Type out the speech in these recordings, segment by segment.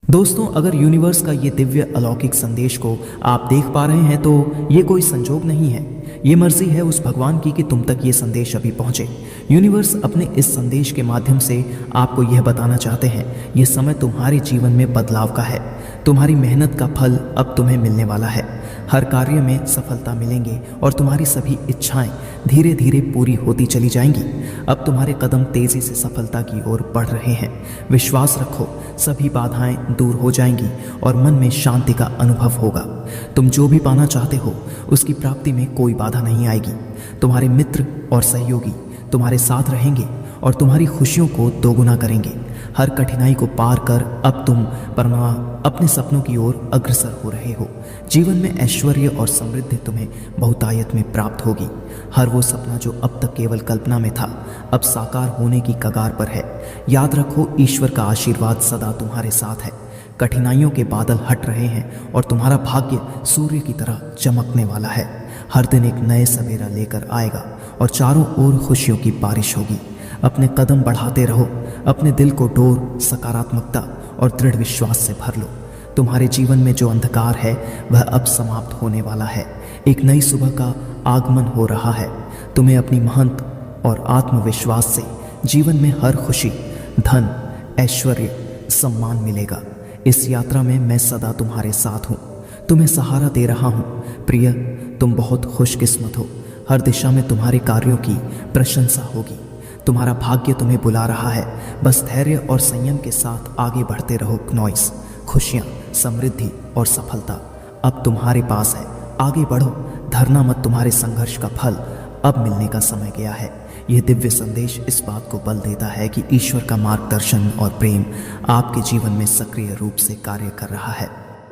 दोस्तों, अगर यूनिवर्स का ये दिव्य अलौकिक संदेश को आप देख पा रहे हैं तो ये कोई संजोग नहीं है। ये मर्जी है उस भगवान की कि तुम तक ये संदेश अभी पहुंचे। यूनिवर्स अपने इस संदेश के माध्यम से आपको यह बताना चाहते हैं, ये समय तुम्हारे जीवन में बदलाव का है। तुम्हारी मेहनत का फल अब तुम्हें मिलने वाला है। हर कार्य में सफलता मिलेंगे और तुम्हारी सभी इच्छाएं धीरे धीरे पूरी होती चली जाएंगी। अब तुम्हारे कदम तेजी से सफलता की ओर बढ़ रहे हैं। विश्वास रखो, सभी बाधाएं दूर हो जाएंगी और मन में शांति का अनुभव होगा। तुम जो भी पाना चाहते हो उसकी प्राप्ति में कोई बाधा नहीं आएगी। तुम्हारे मित्र और सहयोगी तुम्हारे साथ रहेंगे और तुम्हारी खुशियों को दोगुना करेंगे। हर कठिनाई को पार कर अब तुम अपने सपनों की ओर अग्रसर हो रहे हो। जीवन में ऐश्वर्य और समृद्धि तुम्हें बहुतायत में प्राप्त होगी। हर वो सपना जो अब तक केवल कल्पना में था, अब साकार होने की कगार पर है। याद रखो, ईश्वर का आशीर्वाद सदा तुम्हारे साथ है। कठिनाइयों के बादल हट रहे हैं और तुम्हारा भाग्य सूर्य की तरह चमकने वाला है। हर दिन एक नए सवेरा लेकर आएगा और चारों ओर खुशियों की बारिश होगी। अपने कदम बढ़ाते रहो, अपने दिल को डोर, सकारात्मकता और दृढ़ विश्वास से भर लो। तुम्हारे जीवन में जो अंधकार है वह अब समाप्त होने वाला है। एक नई सुबह का आगमन हो रहा है। तुम्हें अपनी मेहनत और आत्मविश्वास से जीवन में हर खुशी, धन, ऐश्वर्य, सम्मान मिलेगा। इस यात्रा में मैं सदा तुम्हारे साथ हूँ, तुम्हें सहारा दे रहा हूँ। प्रिय, तुम बहुत खुशकिस्मत हो। हर दिशा में तुम्हारे कार्यों की प्रशंसा होगी। तुम्हारा भाग्य तुम्हें बुला रहा है। बस धैर्य और संयम के साथ आगे बढ़ते रहो। नॉइस, खुशियाँ, समृद्धि और सफलता अब तुम्हारे पास है। आगे बढ़ो, धरना मत। तुम्हारे संघर्ष का फल अब मिलने का समय गया है। यह दिव्य संदेश इस बात को बल देता है कि ईश्वर का मार्गदर्शन और प्रेम आपके जीवन में सक्रिय रूप से कार्य कर रहा है।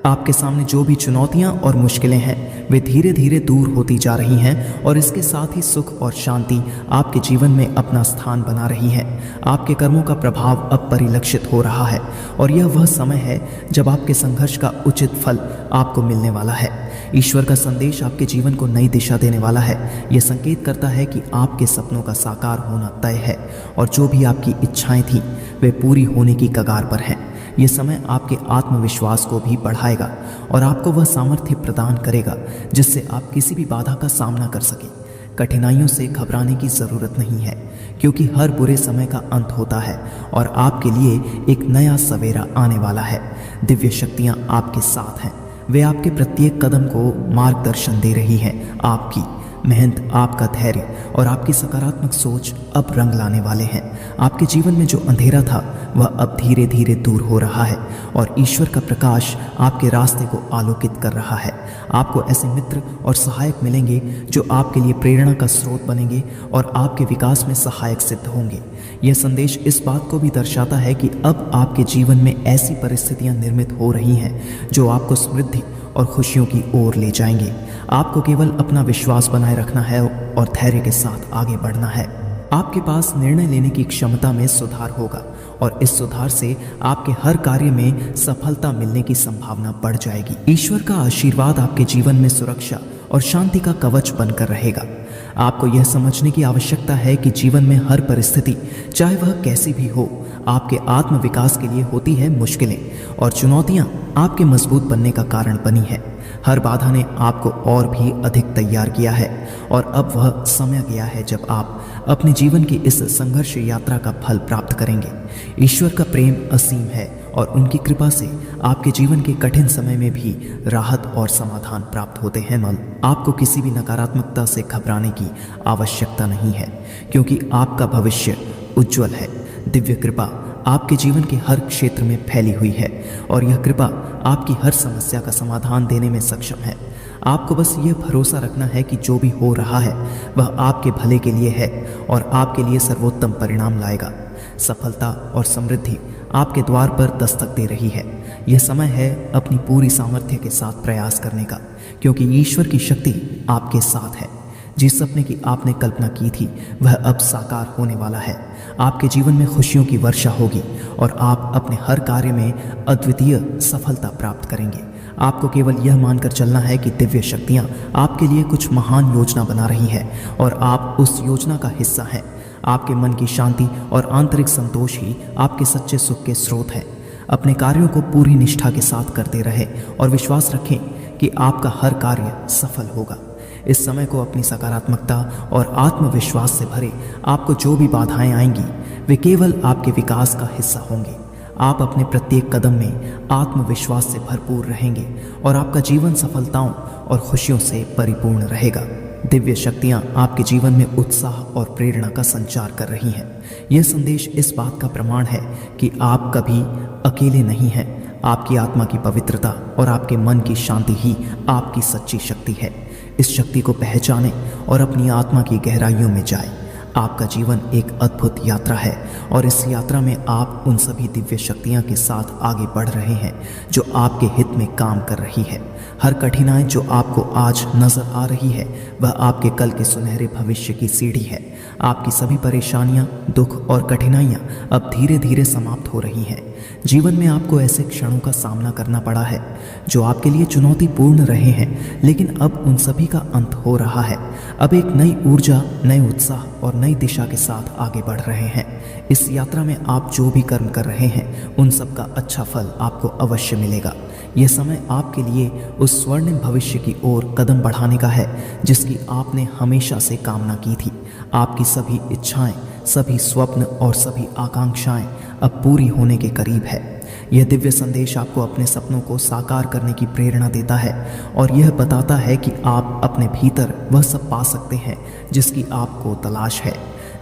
आपके सामने जो भी चुनौतियां और मुश्किलें हैं वे धीरे धीरे दूर होती जा रही हैं और इसके साथ ही सुख और शांति आपके जीवन में अपना स्थान बना रही है। आपके कर्मों का प्रभाव अब परिलक्षित हो रहा है और यह वह समय है जब आपके संघर्ष का उचित फल आपको मिलने वाला है। ईश्वर का संदेश आपके जीवन को नई दिशा देने वाला है। यह संकेत करता है कि आपके सपनों का साकार होना तय है और जो भी आपकी इच्छाएं थीं वे पूरी होने की कगार पर हैं। ये समय आपके आत्मविश्वास को भी बढ़ाएगा और आपको वह सामर्थ्य प्रदान करेगा जिससे आप किसी भी बाधा का सामना कर सकें। कठिनाइयों से घबराने की ज़रूरत नहीं है, क्योंकि हर बुरे समय का अंत होता है और आपके लिए एक नया सवेरा आने वाला है। दिव्य शक्तियाँ आपके साथ हैं। वे आपके प्रत्येक कदम को मार्गदर्शन दे रही हैं। आपकी मेहनत, आपका धैर्य और आपकी सकारात्मक सोच अब रंग लाने वाले हैं। आपके जीवन में जो अंधेरा था वह अब धीरे धीरे दूर हो रहा है और ईश्वर का प्रकाश आपके रास्ते को आलोकित कर रहा है। आपको ऐसे मित्र और सहायक मिलेंगे जो आपके लिए प्रेरणा का स्रोत बनेंगे और आपके विकास में सहायक सिद्ध होंगे। यह संदेश इस बात को भी दर्शाता है कि अब आपके जीवन में ऐसी परिस्थितियां निर्मित हो रही हैं जो आपको समृद्धि और खुशियों की ओर ले जाएंगे। आपको केवल अपना विश्वास बनाए रखना है और धैर्य के साथ आगे बढ़ना है। आपके पास निर्णय लेने की क्षमता में सुधार होगा और इस सुधार से आपके हर कार्य में सफलता मिलने की संभावना बढ़ जाएगी। ईश्वर का आशीर्वाद आपके जीवन में सुरक्षा और शांति का कवच बनकर रहेगा। आपको यह समझने की आवश्यकता है कि जीवन में हर परिस्थिति, चाहे वह कैसी भी हो, आपके आत्मविकास के लिए होती है। मुश्किलें और चुनौतियां आपके मजबूत बनने का कारण बनी है। हर बाधा ने आपको और भी अधिक तैयार किया है और अब वह समय गया है जब आप अपने जीवन की इस संघर्ष यात्रा का फल प्राप्त करेंगे। ईश्वर का प्रेम असीम है और उनकी कृपा से आपके जीवन के कठिन समय में भी राहत और समाधान प्राप्त होते हैं। आपको किसी भी नकारात्मकता से घबराने की आवश्यकता नहीं है, क्योंकि आपका भविष्य उज्जवल है। दिव्य कृपा आपके जीवन के हर क्षेत्र में फैली हुई है और यह कृपा आपकी हर समस्या का समाधान देने में सक्षम है। आपको बस यह भरोसा रखना है कि जो भी हो रहा है वह आपके भले के लिए है और आपके लिए सर्वोत्तम परिणाम लाएगा। सफलता और समृद्धि आपके द्वार पर दस्तक दे रही है। यह समय है अपनी पूरी सामर्थ्य के साथ प्रयास करने का, क्योंकि ईश्वर की शक्ति आपके साथ है। जिस सपने की आपने कल्पना की थी वह अब साकार होने वाला है। आपके जीवन में खुशियों की वर्षा होगी और आप अपने हर कार्य में अद्वितीय सफलता प्राप्त करेंगे। आपको केवल यह मानकर चलना है कि दिव्य शक्तियाँ आपके लिए कुछ महान योजना बना रही है और आप उस योजना का हिस्सा हैं। आपके मन की शांति और आंतरिक संतोष ही आपके सच्चे सुख के स्रोत है। अपने कार्यों को पूरी निष्ठा के साथ करते रहें और विश्वास रखें कि आपका हर कार्य सफल होगा। इस समय को अपनी सकारात्मकता और आत्मविश्वास से भरे। आपको जो भी बाधाएं आएंगी वे केवल आपके विकास का हिस्सा होंगे। आप अपने प्रत्येक कदम में आत्मविश्वास से भरपूर रहेंगे और आपका जीवन सफलताओं और खुशियों से परिपूर्ण रहेगा। दिव्य शक्तियाँ आपके जीवन में उत्साह और प्रेरणा का संचार कर रही हैं। यह संदेश इस बात का प्रमाण है कि आप कभी अकेले नहीं हैं। आपकी आत्मा की पवित्रता और आपके मन की शांति ही आपकी सच्ची शक्ति है। इस शक्ति को पहचानें और अपनी आत्मा की गहराइयों में जाएं। आपका जीवन एक अद्भुत यात्रा है और इस यात्रा में आप उन सभी दिव्य शक्तियां के साथ आगे बढ़ रहे हैं जो आपके हित में काम कर रही है। हर कठिनाई जो आपको आज नजर आ रही है वह आपके कल के सुनहरे भविष्य की सीढ़ी है। आपकी सभी परेशानियां, दुख और कठिनाइयां अब धीरे धीरे समाप्त हो रही हैं। जीवन में आपको ऐसे क्षणों का सामना करना पड़ा है जो आपके लिए चुनौतीपूर्ण रहे हैं, लेकिन अब उन सभी का अंत हो रहा है। अब एक नई ऊर्जा, नए उत्साह और नई दिशा के साथ आगे बढ़ रहे हैं। इस यात्रा में आप जो भी कर्म कर रहे हैं उन सब का अच्छा फल आपको अवश्य मिलेगा। यह समय आपके लिए उस स्वर्णिम भविष्य की ओर कदम बढ़ाने का है जिसकी आपने हमेशा से कामना की थी। आपकी सभी इच्छाएं, सभी स्वप्न और सभी आकांक्षाएं अब पूरी होने के करीब है। यह दिव्य संदेश आपको अपने सपनों को साकार करने की प्रेरणा देता है और यह बताता है कि आप अपने भीतर वह सब पा सकते हैं जिसकी आपको तलाश है।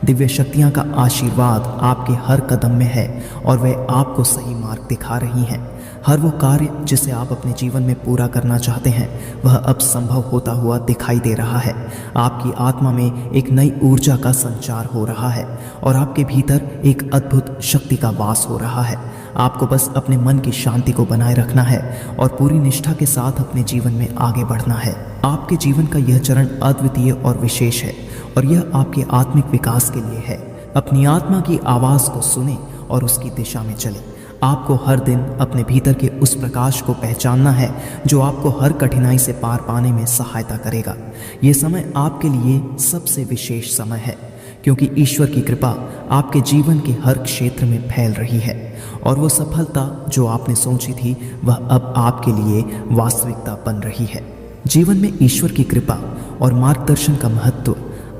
दिव्य शक्तियाँ का आशीर्वाद आपके हर कदम में है और वह आपको सही मार्ग दिखा रही हैं। हर वो कार्य जिसे आप अपने जीवन में पूरा करना चाहते हैं वह अब संभव होता हुआ दिखाई दे रहा है। आपकी आत्मा में एक नई ऊर्जा का संचार हो रहा है और आपके भीतर एक अद्भुत शक्ति का वास हो रहा है। आपको बस अपने मन की शांति को बनाए रखना है और पूरी निष्ठा के साथ अपने जीवन में आगे बढ़ना है। आपके जीवन का यह चरण अद्वितीय और विशेष है और यह आपके आत्मिक विकास के लिए है। अपनी आत्मा की आवाज़ को सुने और उसकी दिशा में चले। आपको हर दिन अपने भीतर के उस प्रकाश को पहचानना है जो आपको हर कठिनाई से पार पाने में सहायता करेगा। ये समय आपके लिए सबसे विशेष समय है क्योंकि ईश्वर की कृपा आपके जीवन के हर क्षेत्र में फैल रही है और वो सफलता जो आपने सोची थी वह अब आपके लिए वास्तविकता बन रही है। जीवन में ईश्वर की कृपा और मार्गदर्शन का महत्व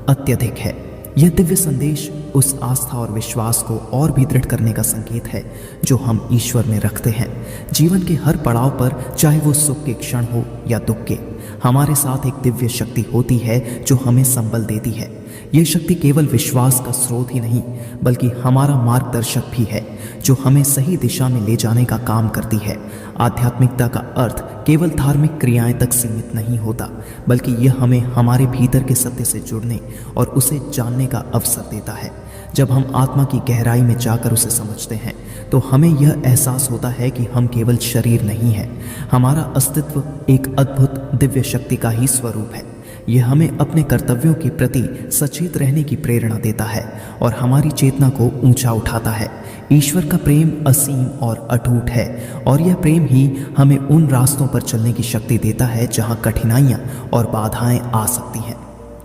अत्यधिक है। यह दिव्य संदेश उस आस्था और विश्वास को और भी दृढ़ करने का संकेत है जो हम ईश्वर में रखते हैं। जीवन के हर पड़ाव पर, चाहे वो सुख के क्षण हो या दुख के, हमारे साथ एक दिव्य शक्ति होती है जो हमें संबल देती है। यह शक्ति केवल विश्वास का स्रोत ही नहीं बल्कि हमारा मार्गदर्शक भी है जो हमें सही दिशा में ले जाने का काम करती है। आध्यात्मिकता का अर्थ केवल धार्मिक क्रियाएं तक सीमित नहीं होता बल्कि यह हमें हमारे भीतर के सत्य से जुड़ने और उसे जानने का अवसर देता है। जब हम आत्मा की गहराई में जाकर उसे समझते हैं तो हमें यह एहसास होता है कि हम केवल शरीर नहीं हैं। हमारा अस्तित्व एक अद्भुत दिव्य शक्ति का ही स्वरूप है। यह हमें अपने कर्तव्यों के प्रति सचेत रहने की प्रेरणा देता है और हमारी चेतना को ऊंचा उठाता है। ईश्वर का प्रेम असीम और अटूट है और यह प्रेम ही हमें उन रास्तों पर चलने की शक्ति देता है जहां कठिनाइयां और बाधाएं आ सकती हैं।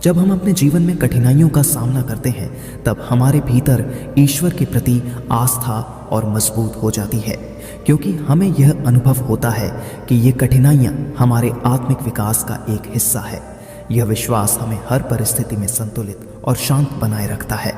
जब हम अपने जीवन में कठिनाइयों का सामना करते हैं तब हमारे भीतर ईश्वर के प्रति आस्था और मजबूत हो जाती है क्योंकि हमें यह अनुभव होता है कि ये कठिनाइयां हमारे आत्मिक विकास का एक हिस्सा है। यह विश्वास हमें हर परिस्थिति में संतुलित और शांत बनाए रखता है।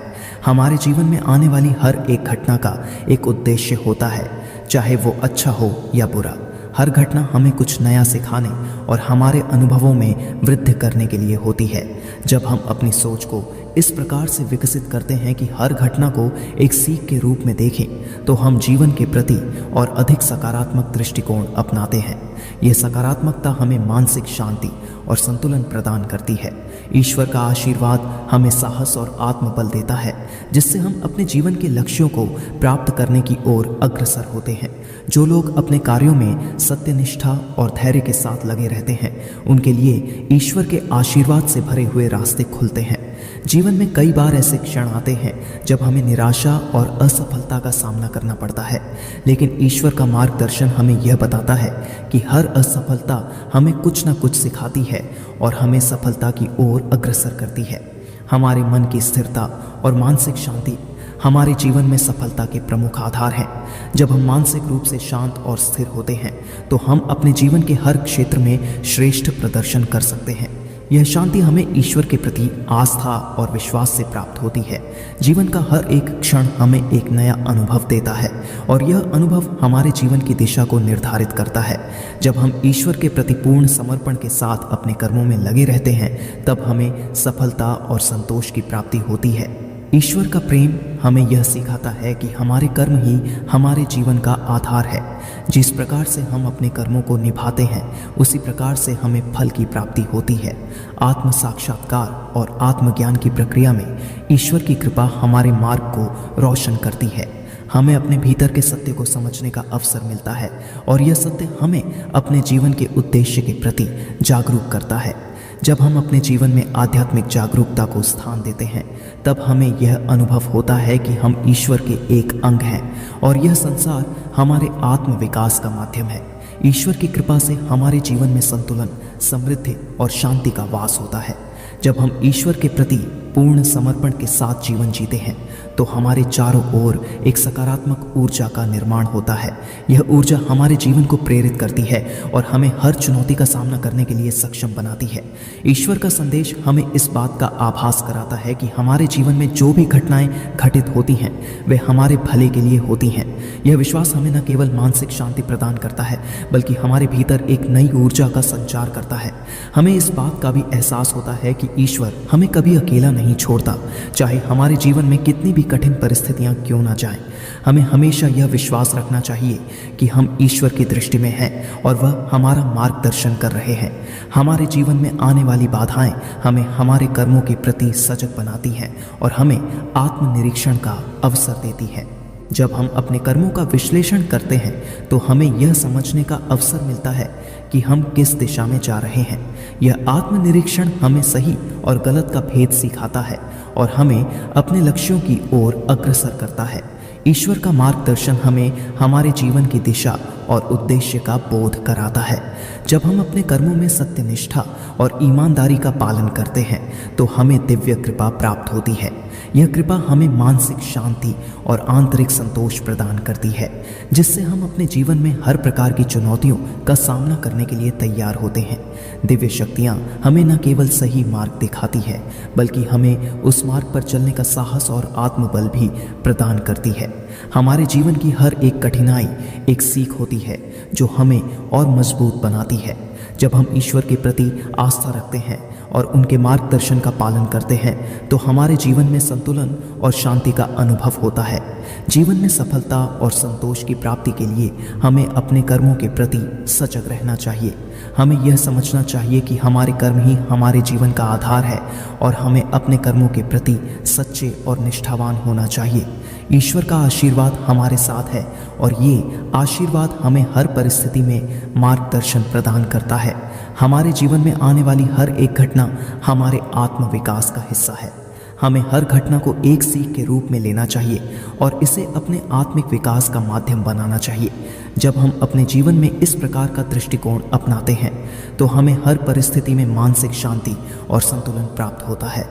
हमारे जीवन में आने वाली हर एक घटना का एक उद्देश्य होता है, चाहे वो अच्छा हो या बुरा। हर घटना हमें कुछ नया सिखाने और हमारे अनुभवों में वृद्धि करने के लिए होती है। जब हम अपनी सोच को इस प्रकार से विकसित करते हैं कि हर घटना को एक सीख के रूप में देखें तो हम जीवन के प्रति और अधिक सकारात्मक दृष्टिकोण अपनाते हैं। यह सकारात्मकता हमें मानसिक शांति और संतुलन प्रदान करती है। ईश्वर का आशीर्वाद हमें साहस और आत्मबल देता है जिससे हम अपने जीवन के लक्ष्यों को प्राप्त करने की ओर अग्रसर होते हैं। जो लोग अपने कार्यों में सत्यनिष्ठा और धैर्य के साथ लगे रहते हैं उनके लिए ईश्वर के आशीर्वाद से भरे हुए रास्ते खुलते हैं। जीवन में कई बार ऐसे क्षण आते हैं जब हमें निराशा और असफलता का सामना करना पड़ता है, लेकिन ईश्वर का मार्गदर्शन हमें यह बताता है कि हर असफलता हमें कुछ न कुछ सिखाती है और हमें सफलता की ओर अग्रसर करती है। हमारे मन की स्थिरता और मानसिक शांति हमारे जीवन में सफलता के प्रमुख आधार हैं। जब हम मानसिक रूप से शांत और स्थिर होते हैं तो हम अपने जीवन के हर क्षेत्र में श्रेष्ठ प्रदर्शन कर सकते हैं। यह शांति हमें ईश्वर के प्रति आस्था और विश्वास से प्राप्त होती है। जीवन का हर एक क्षण हमें एक नया अनुभव देता है और यह अनुभव हमारे जीवन की दिशा को निर्धारित करता है। जब हम ईश्वर के प्रति पूर्ण समर्पण के साथ अपने कर्मों में लगे रहते हैं तब हमें सफलता और संतोष की प्राप्ति होती है। ईश्वर का प्रेम हमें यह सिखाता है कि हमारे कर्म ही हमारे जीवन का आधार है। जिस प्रकार से हम अपने कर्मों को निभाते हैं उसी प्रकार से हमें फल की प्राप्ति होती है। आत्म साक्षात्कार और आत्मज्ञान की प्रक्रिया में ईश्वर की कृपा हमारे मार्ग को रोशन करती है। हमें अपने भीतर के सत्य को समझने का अवसर मिलता है और यह सत्य हमें अपने जीवन के उद्देश्य के प्रति जागरूक करता है। जब हम अपने जीवन में आध्यात्मिक जागरूकता को स्थान देते हैं तब हमें यह अनुभव होता है कि हम ईश्वर के एक अंग हैं और यह संसार हमारे आत्म विकास का माध्यम है। ईश्वर की कृपा से हमारे जीवन में संतुलन, समृद्धि और शांति का वास होता है। जब हम ईश्वर के प्रति पूर्ण समर्पण के साथ जीवन जीते हैं तो हमारे चारों ओर एक सकारात्मक ऊर्जा का निर्माण होता है। यह ऊर्जा हमारे जीवन को प्रेरित करती है और हमें हर चुनौती का सामना करने के लिए सक्षम बनाती है। ईश्वर का संदेश हमें इस बात का आभास कराता है कि हमारे जीवन में जो भी घटनाएं घटित होती हैं वे हमारे भले के लिए होती हैं। यह विश्वास हमें न केवल मानसिक शांति प्रदान करता है बल्कि हमारे भीतर एक नई ऊर्जा का संचार करता है। हमें इस बात का भी एहसास होता है कि ईश्वर हमें कभी अकेला नहीं छोड़ता, चाहे हमारे जीवन में कितनी भी कठिन परिस्थितियां क्यों ना जाएं। हमें हमेशा यह विश्वास रखना चाहिए कि हम ईश्वर की दृष्टि में हैं और वह हमारा मार्गदर्शन कर रहे हैं। हमारे जीवन में आने वाली बाधाएं हमें हमारे कर्मों के प्रति सजग बनाती हैं और हमें आत्मनिरीक्षण का अवसर देती है। जब हम अपने कर्मों का विश्लेषण करते हैं तो हमें यह समझने का अवसर मिलता है कि हम किस दिशा में जा रहे हैं। यह आत्मनिरीक्षण हमें सही और गलत का भेद सिखाता है और हमें अपने लक्ष्यों की ओर अग्रसर करता है। ईश्वर का मार्गदर्शन हमें हमारे जीवन की दिशा और उद्देश्य का बोध कराता है। जब हम अपने कर्मों में सत्यनिष्ठा और ईमानदारी का पालन करते हैं तो हमें दिव्य कृपा प्राप्त होती है। यह कृपा हमें मानसिक शांति और आंतरिक संतोष प्रदान करती है जिससे हम अपने जीवन में हर प्रकार की चुनौतियों का सामना करने के लिए तैयार होते हैं। दिव्य शक्तियाँ हमें न केवल सही मार्ग दिखाती है बल्कि हमें उस मार्ग पर चलने का साहस और आत्मबल भी प्रदान करती है। हमारे जीवन की हर एक कठिनाई एक सीख होती है जो हमें और मजबूत बनाती है। जब हम ईश्वर के प्रति आस्था रखते हैं और उनके मार्गदर्शन का पालन करते हैं तो हमारे जीवन में संतुलन और शांति का अनुभव होता है। जीवन में सफलता और संतोष की प्राप्ति के लिए हमें अपने कर्मों के प्रति सजग रहना चाहिए। हमें यह समझना चाहिए कि हमारे कर्म ही हमारे जीवन का आधार है और हमें अपने कर्मों के प्रति सच्चे और निष्ठावान होना चाहिए। ईश्वर का आशीर्वाद हमारे साथ है और ये आशीर्वाद हमें हर परिस्थिति में मार्गदर्शन प्रदान करता है। हमारे जीवन में आने वाली हर एक घटना हमारे आत्मविकास का हिस्सा है। हमें हर घटना को एक सीख के रूप में लेना चाहिए और इसे अपने आत्मिक विकास का माध्यम बनाना चाहिए। जब हम अपने जीवन में इस प्रकार का दृष्टिकोण अपनाते हैं तो हमें हर परिस्थिति में मानसिक शांति और संतुलन प्राप्त होता है।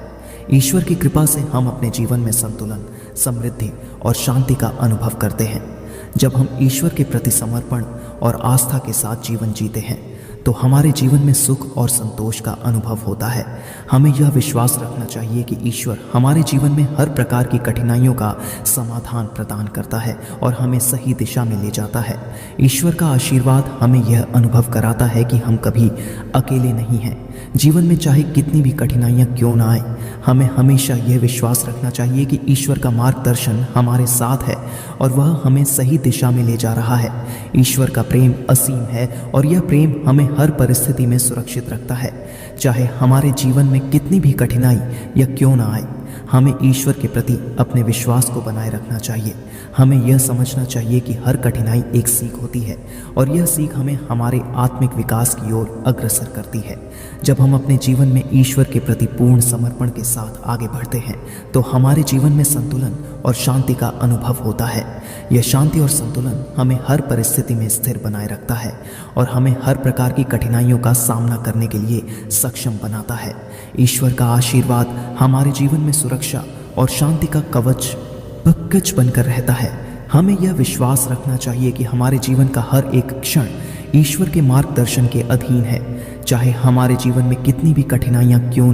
ईश्वर की कृपा से हम अपने जीवन में संतुलन, समृद्धि और शांति का अनुभव करते हैं। जब हम ईश्वर के प्रति समर्पण और आस्था के साथ जीवन जीते हैं तो हमारे जीवन में सुख और संतोष का अनुभव होता है। हमें यह विश्वास रखना चाहिए कि ईश्वर हमारे जीवन में हर प्रकार की कठिनाइयों का समाधान प्रदान करता है और हमें सही दिशा में ले जाता है। ईश्वर का आशीर्वाद हमें यह अनुभव कराता है कि हम कभी अकेले नहीं हैं। जीवन में चाहे कितनी भी कठिनाइयाँ क्यों ना आए, हमें हमेशा यह विश्वास रखना चाहिए कि ईश्वर का मार्गदर्शन हमारे साथ है और वह हमें सही दिशा में ले जा रहा है। ईश्वर का प्रेम असीम है और यह प्रेम हमें हर परिस्थिति में सुरक्षित रखता है। चाहे हमारे जीवन में कितनी भी कठिनाई या क्यों ना आए, हमें ईश्वर के प्रति अपने विश्वास को बनाए रखना चाहिए। हमें यह समझना चाहिए कि हर कठिनाई एक सीख होती है और यह सीख हमें हमारे आत्मिक विकास की ओर अग्रसर करती है। जब हम अपने जीवन में ईश्वर के प्रति पूर्ण समर्पण के साथ आगे बढ़ते हैं तो हमारे जीवन में संतुलन और शांति का अनुभव होता है। यह शांति और संतुलन हमें हर परिस्थिति में स्थिर बनाए रखता है और हमें हर प्रकार की कठिनाइयों का सामना करने के लिए सक्षम बनाता है। ईश्वर का आशीर्वाद हमारे जीवन में सुरक्षा और शांति का कवच पक्कच बनकर रहता है। हमें यह विश्वास रखना चाहिए कि हमारे जीवन का हर एक क्षण ईश्वर के मार्गदर्शन के अधीन है, चाहे हमारे जीवन में कितनी भी कठिनाइयां क्यों